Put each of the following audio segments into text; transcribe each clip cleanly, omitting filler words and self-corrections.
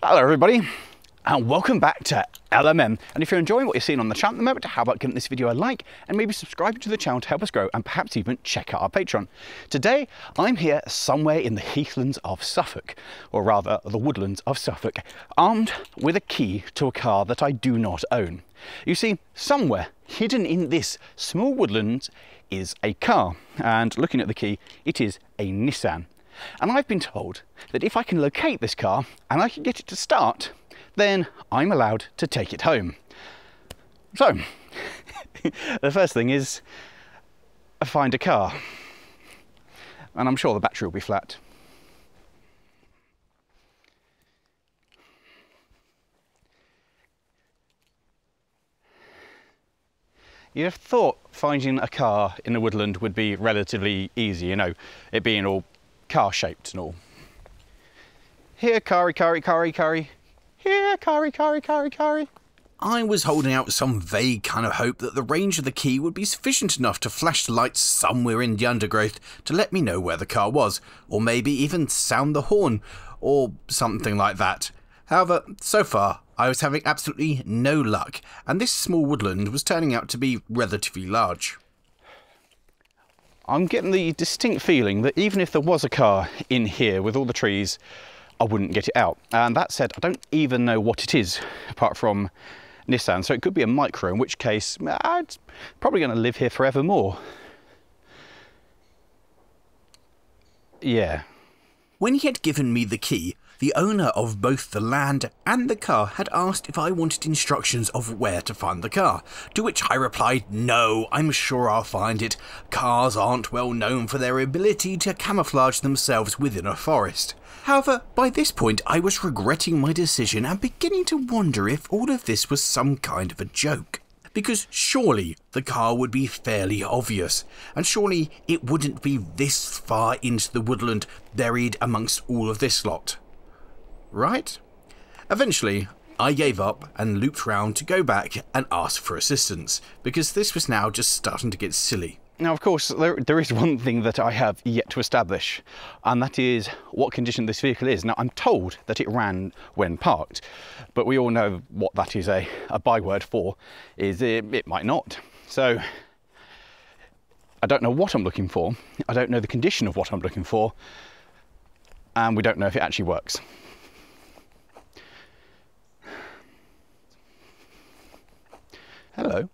Hello everybody, and welcome back to LMM. And if you're enjoying what you're seeing on the channel at the moment, how about giving this video a like and maybe subscribing to the channel to help us grow, and perhaps even check out our Patreon. Today, I'm here somewhere in the heathlands of Suffolk, or rather the woodlands of Suffolk, armed with a key to a car that I do not own. You see, somewhere hidden in this small woodland is a car, and looking at the key, it is a Nissan. And I've been told that if I can locate this car and I can get it to start, then I'm allowed to take it home. So, the first thing is find a car. And I'm sure the battery will be flat. You'd have thought finding a car in a woodland would be relatively easy, you know, it being all car-shaped and all. Here, carry. Here, carry. I was holding out some vague kind of hope that the range of the key would be sufficient enough to flash the lights somewhere in the undergrowth to let me know where the car was, or maybe even sound the horn, or something like that. However, so far, I was having absolutely no luck, and this small woodland was turning out to be relatively large. I'm getting the distinct feeling that even if there was a car in here with all the trees, I wouldn't get it out. And that said, I don't even know what it is, apart from Nissan. So it could be a micro, in which case, it's probably going to live here forevermore. Yeah. When he had given me the key, the owner of both the land and the car had asked if I wanted instructions of where to find the car, to which I replied, no, I'm sure I'll find it. Cars aren't well known for their ability to camouflage themselves within a forest. However, by this point I was regretting my decision and beginning to wonder if all of this was some kind of a joke. Because surely the car would be fairly obvious, and surely it wouldn't be this far into the woodland buried amongst all of this lot. Right? Eventually, I gave up and looped round to go back and ask for assistance, because this was now just starting to get silly. Now, of course, there is one thing that I have yet to establish, and that is what condition this vehicle is. Now, I'm told that it ran when parked, but we all know what that is a byword for, is it might not. So, I don't know what I'm looking for, I don't know the condition of what I'm looking for, and we don't know if it actually works. Hello.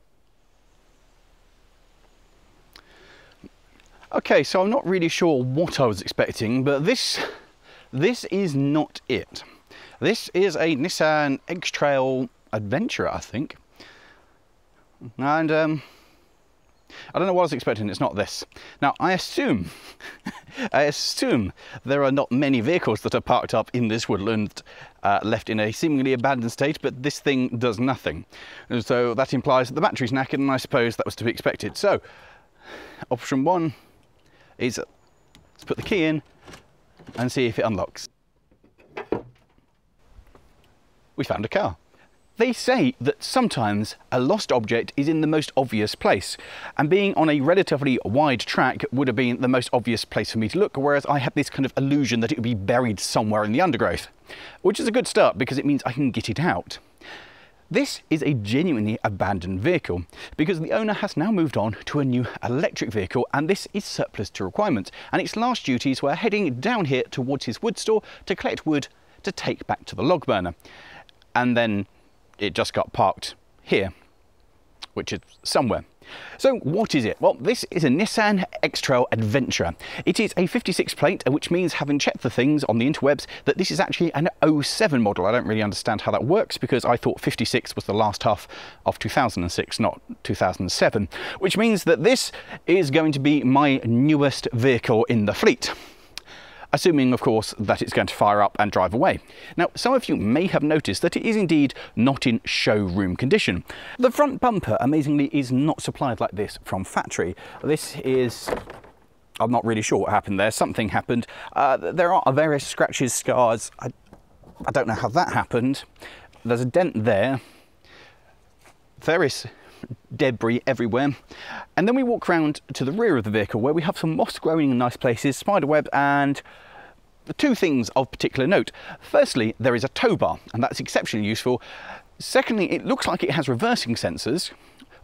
Okay, so I'm not really sure what I was expecting, but this is not it. This is a Nissan X-Trail Adventurer, I think. And I don't know what I was expecting, it's not this. Now, I assume there are not many vehicles that are parked up in this woodland, left in a seemingly abandoned state, but this thing does nothing. And so that implies that the battery's knackered, and I suppose that was to be expected. So, option one is let's put the key in and see if it unlocks. We found a car. They say that sometimes a lost object is in the most obvious place, and being on a relatively wide track would have been the most obvious place for me to look, whereas I had this kind of illusion that it would be buried somewhere in the undergrowth, which is a good start because it means I can get it out. This is a genuinely abandoned vehicle because the owner has now moved on to a new electric vehicle, and this is surplus to requirements, and its last duties were heading down here towards his wood store to collect wood to take back to the log burner, and then it just got parked here, which is somewhere. So what is it? Well, this is a Nissan X-Trail Adventurer. It is a 56 plate, which means, having checked the things on the interwebs, that this is actually an 07 model. I don't really understand how that works because I thought 56 was the last half of 2006, not 2007, which means that this is going to be my newest vehicle in the fleet. Assuming, of course, that it's going to fire up and drive away. Now, some of you may have noticed that it is indeed not in showroom condition. The front bumper, amazingly, is not supplied like this from factory. This is... I'm not really sure what happened there. Something happened. There are various scratches, scars. I don't know how that happened. There's a dent there. Various debris everywhere. And then we walk round to the rear of the vehicle where we have some moss growing in nice places, spiderweb, and Two things of particular note. Firstly, there is a tow bar, and that's exceptionally useful. Secondly, it looks like it has reversing sensors,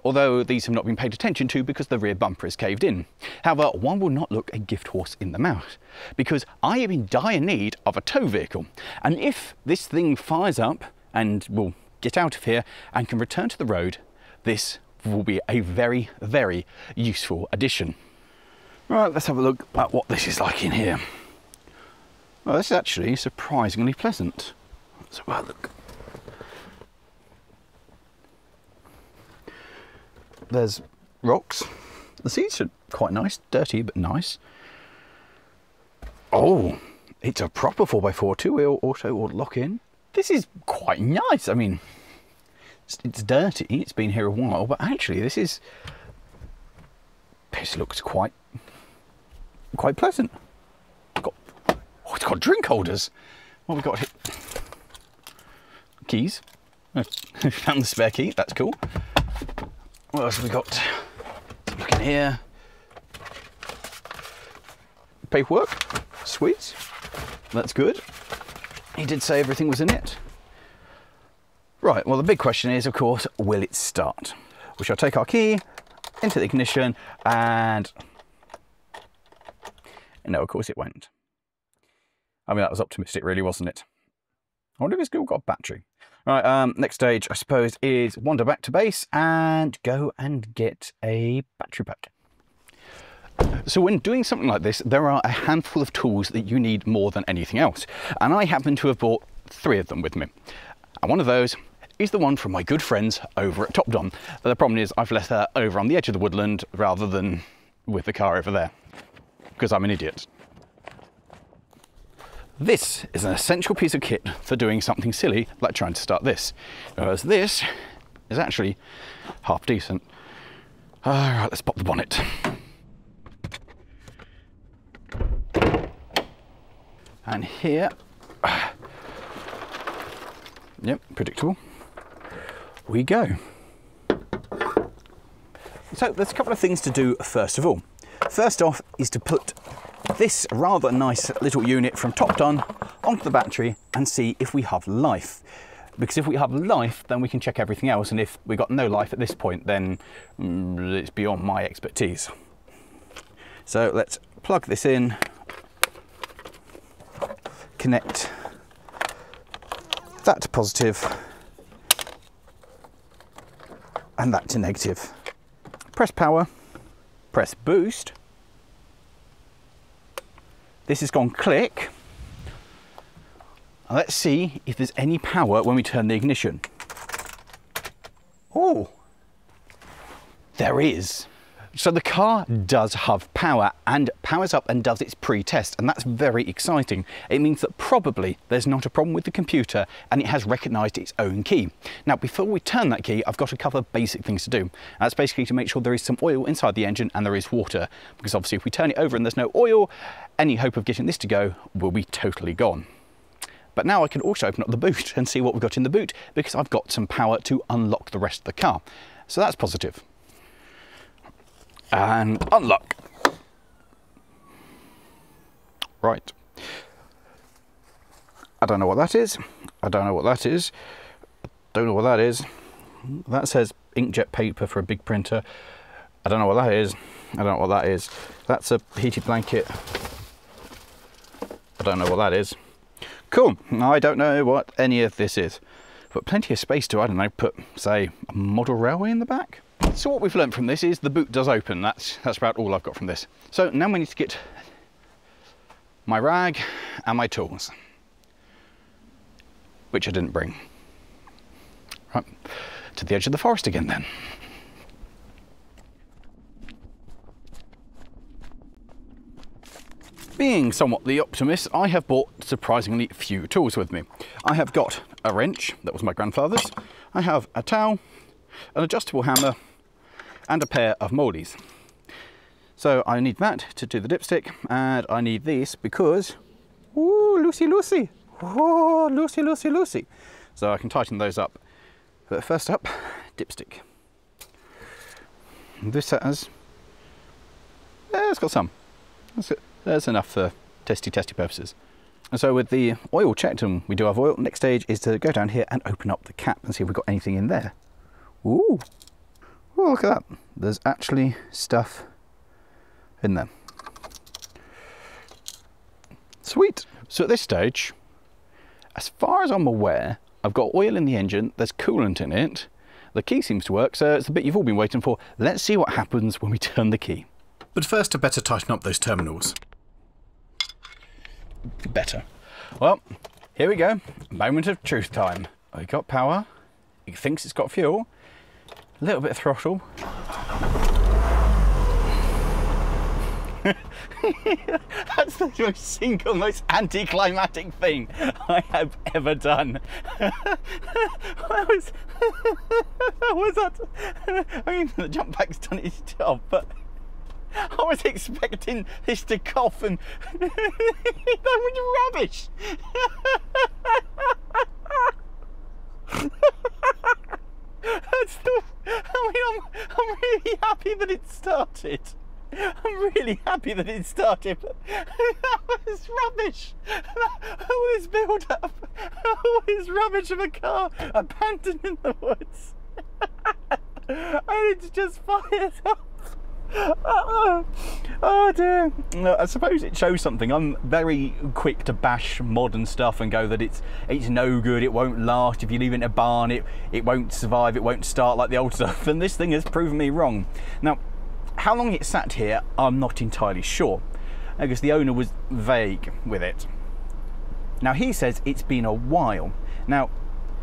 although these have not been paid attention to because the rear bumper is caved in. However, one will not look a gift horse in the mouth, because I am in dire need of a tow vehicle, and if this thing fires up and will get out of here and can return to the road, this will be a very, very useful addition. Right, let's have a look at what this is like in here. Well, this is actually surprisingly pleasant. Let's have a look. There's rocks. The seats are quite nice, dirty but nice. Oh, it's a proper 4x4 two-wheel auto or lock-in. This is quite nice. I mean, it's dirty, it's been here a while, but actually this looks quite pleasant. It's got drink holders. What have we got here? Keys. Found the spare key, that's cool. What else have we got? Look in here. Paperwork. Sweet. That's good. He did say everything was in it. Right, well the big question is, of course, will it start? We shall take our key into the ignition and... No, of course it won't. I mean, that was optimistic really, wasn't it? I wonder if it's still got a battery. Right, next stage, I suppose, is wander back to base and go and get a battery pack. So when doing something like this, there are a handful of tools that you need more than anything else. And I happen to have brought 3 of them with me. And one of those is the one from my good friends over at Top Don. But the problem is I've left her over on the edge of the woodland rather than with the car over there, because I'm an idiot. This is an essential piece of kit for doing something silly like trying to start this, whereas this is actually half decent. All right, let's pop the bonnet. And here, yep, predictable, we go. So there's a couple of things to do first of all. First off is to put this rather nice little unit from Top Don onto the battery and see if we have life. Because if we have life, then we can check everything else, and if we got no life at this point, then it's beyond my expertise. So let's plug this in, connect that to positive and that to negative. Press power, press boost. This has gone click. Let's see if there's any power when we turn the ignition. Oh, there is. So the car does have power and powers up and does its pre-test, and that's very exciting. It means that probably there's not a problem with the computer and it has recognised its own key. Now, before we turn that key, I've got a couple of basic things to do. And that's basically to make sure there is some oil inside the engine and there is water, because obviously if we turn it over and there's no oil, any hope of getting this to go will be totally gone. But now I can also open up the boot and see what we've got in the boot, because I've got some power to unlock the rest of the car. So that's positive. And unlock. Right. I don't know what that is. I don't know what that is. Don't know what that is. That says inkjet paper for a big printer. I don't know what that is. I don't know what that is. That's a heated blanket. I don't know what that is. Cool. I don't know what any of this is. But plenty of space to, I don't know, put, say, a model railway in the back. So what we've learned from this is the boot does open. That's about all I've got from this. So now we need to get my rag and my tools, which I didn't bring. Right, to the edge of the forest again then. Being somewhat the optimist, I have bought surprisingly few tools with me. I have got a wrench, that was my grandfather's. I have a towel, an adjustable hammer, and a pair of moldies. So I need that to do the dipstick, and I need this because, ooh, Lucy, Lucy, oh, Lucy, Lucy, Lucy. So I can tighten those up. But first up, dipstick. This has, it's got some. That's enough for testy purposes. And so with the oil checked and we do have oil, next stage is to go down here and open up the cap and see if we've got anything in there. Ooh, oh, look at that. There's actually stuff in there. Sweet. So at this stage, as far as I'm aware, I've got oil in the engine, there's coolant in it, the key seems to work, so it's the bit you've all been waiting for. Let's see what happens when we turn the key. But first, I better tighten up those terminals. Better. Well, here we go. Moment of truth time. I got power. It thinks it's got fuel. A little bit of throttle. That's the single most anticlimactic thing I have ever done. That was that. I mean, the jump pack's done its job, but I was expecting this to cough and that was rubbish. I'm really happy that it started. I'm really happy that it started, but that was rubbish. All this build-up, all this rubbish of a car abandoned in the woods, and it's just fired up. Oh dear. I suppose it shows something. I'm very quick to bash modern stuff and go that it's no good, it won't last, if you leave it in a barn it won't survive, it won't start like the old stuff, and this thing has proven me wrong. Now, how long it sat here, I'm not entirely sure, because the owner was vague with it. Now, he says it's been a while. Now,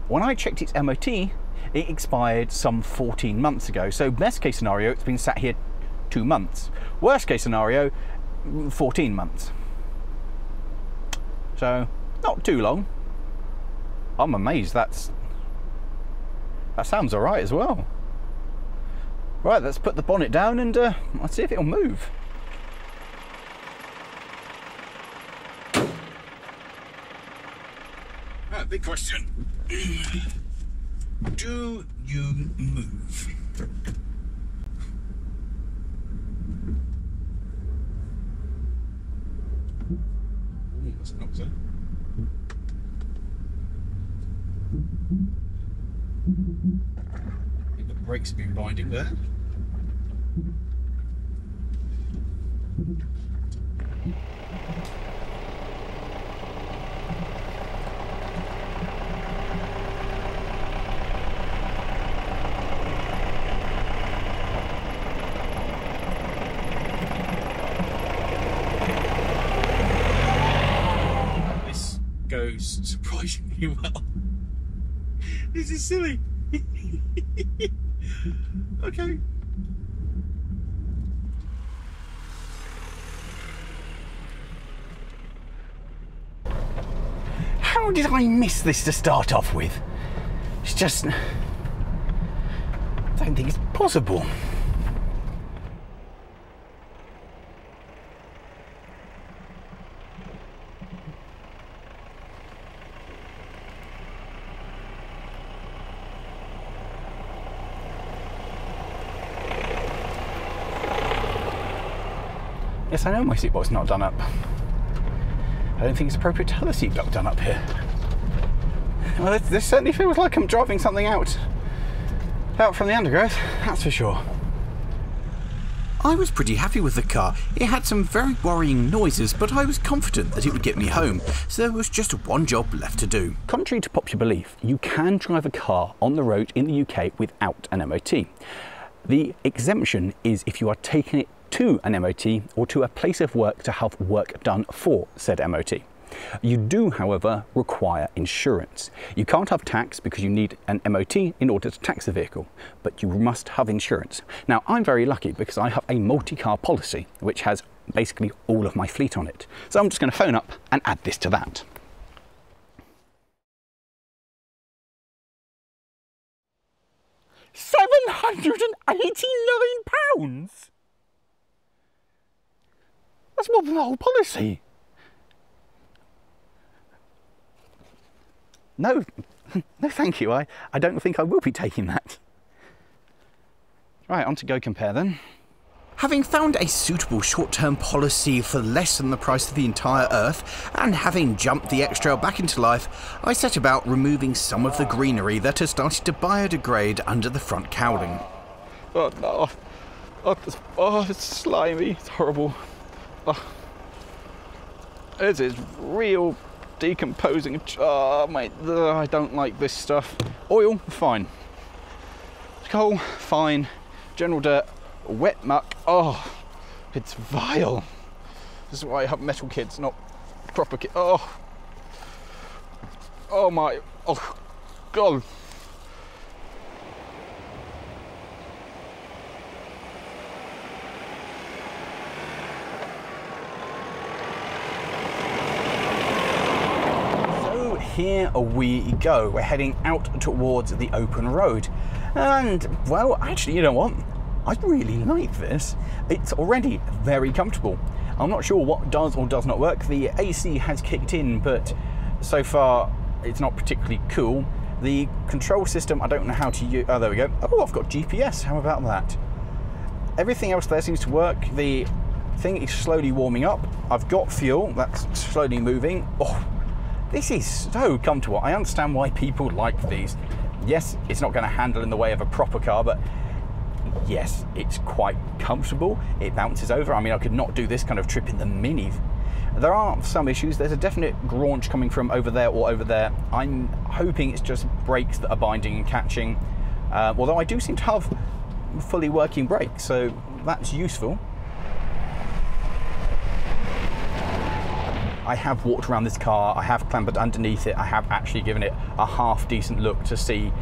when I checked its MOT, it expired some 14 months ago. So best case scenario, it's been sat here 2 months. Worst case scenario, 14 months. So, not too long. I'm amazed that sounds all right as well. Right, let's put the bonnet down and let's see if it'll move. Big question. Do you move? That's an opposite. I think the brakes have been binding there. This goes surprisingly well. This is silly. Okay. How did I miss this to start off with? It's just... I don't think it's possible. Yes, I know my seatbelt's not done up. I don't think it's appropriate to have the seatbelt done up here. Well, this certainly feels like I'm driving something out from the undergrowth, that's for sure. I was pretty happy with the car. It had some very worrying noises, but I was confident that it would get me home, so there was just one job left to do. Contrary to popular belief, you can drive a car on the road in the UK without an MOT. The exemption is if you are taking it to an MOT or to a place of work to have work done for said MOT. You do, however, require insurance. You can't have tax because you need an MOT in order to tax the vehicle, but you must have insurance. Now, I'm very lucky because I have a multi-car policy which has basically all of my fleet on it. So I'm just going to phone up and add this to that. £789? That's more than the whole policy. No, no thank you, I don't think I will be taking that. Right, on to Go Compare then. Having found a suitable short-term policy for less than the price of the entire Earth, and having jumped the X-Trail back into life, I set about removing some of the greenery that has started to biodegrade under the front cowling. Oh no, it's slimy, it's horrible. Oh. This is real decomposing. Oh mate, I don't like this stuff. Oil, fine. Coal, fine. General dirt, wet muck, oh, it's vile. This is why I have metal kids, not proper kids. Oh my, oh God. So here we go. We're heading out towards the open road. And, well, actually, you know what? I really like this. It's already very comfortable. I'm not sure what does or does not work. The AC has kicked in, but so far it's not particularly cool. The control system, I don't know how to use. Oh, there we go. Oh, I've got GPS. How about that? Everything else there seems to work. The thing is slowly warming up. I've got fuel. That's slowly moving. Oh, this is so comfortable. I understand why people like these. Yes, it's not going to handle in the way of a proper car, but yes, it's quite comfortable. It bounces over. I mean, I could not do this kind of trip in the Mini. There are some issues. There's a definite graunch coming from over there or over there. I'm hoping it's just brakes that are binding and catching. Although I do seem to have fully working brakes, so that's useful. I have walked around this car, I have clambered underneath it, I have actually given it a half decent look to see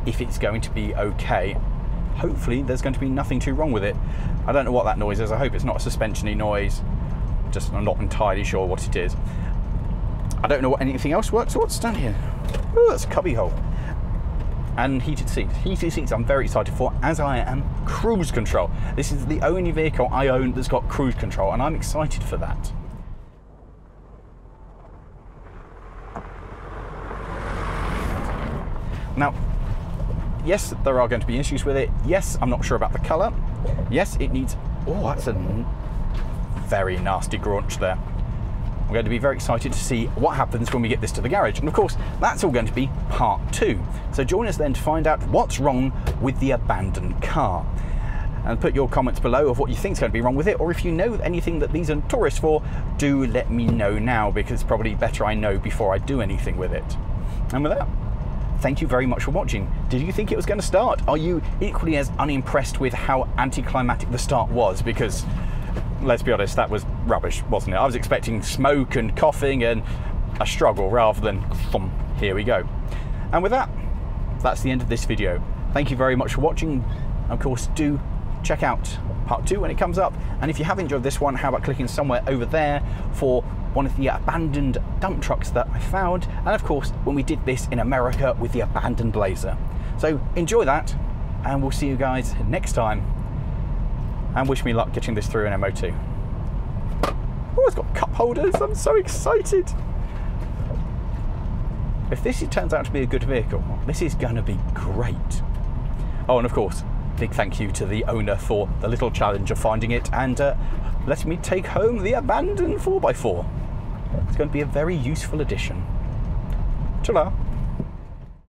if it's going to be okay. Hopefully there's going to be nothing too wrong with it. I don't know what that noise is. I hope it's not a suspension-y noise. Just I'm not entirely sure what it is. I don't know what anything else works. So what's down here? Oh, that's a cubby hole. And heated seats. Heated seats I'm very excited for, as I am cruise control. This is the only vehicle I own that's got cruise control, and I'm excited for that. Now, yes, there are going to be issues with it. Yes, I'm not sure about the colour. Yes, it needs... Oh, that's a very nasty graunch there. I'm going to be very excited to see what happens when we get this to the garage. And of course, that's all going to be part 2. So join us then to find out what's wrong with the abandoned car. And put your comments below of what you think is going to be wrong with it, or if you know anything that these are notorious for, do let me know now, because it's probably better I know before I do anything with it. And with that, thank you very much for watching. Did you think it was going to start? Are you equally as unimpressed with how anticlimactic the start was? Because, let's be honest, that was rubbish, wasn't it? I was expecting smoke and coughing and a struggle rather than, thump, here we go. And with that, that's the end of this video. Thank you very much for watching. Of course, do check out part 2 when it comes up. And if you have enjoyed this one, how about clicking somewhere over there for one of the abandoned dump trucks that I found, and of course when we did this in America with the abandoned Blazer. So enjoy that, and we'll see you guys next time, and wish me luck getting this through an MOT. Oh, it's got cup holders. I'm so excited. If this turns out to be a good vehicle, this is going to be great. Oh, and of course, big thank you to the owner for the little challenge of finding it and letting me take home the abandoned 4x4. It's going to be a very useful addition. Ta-da!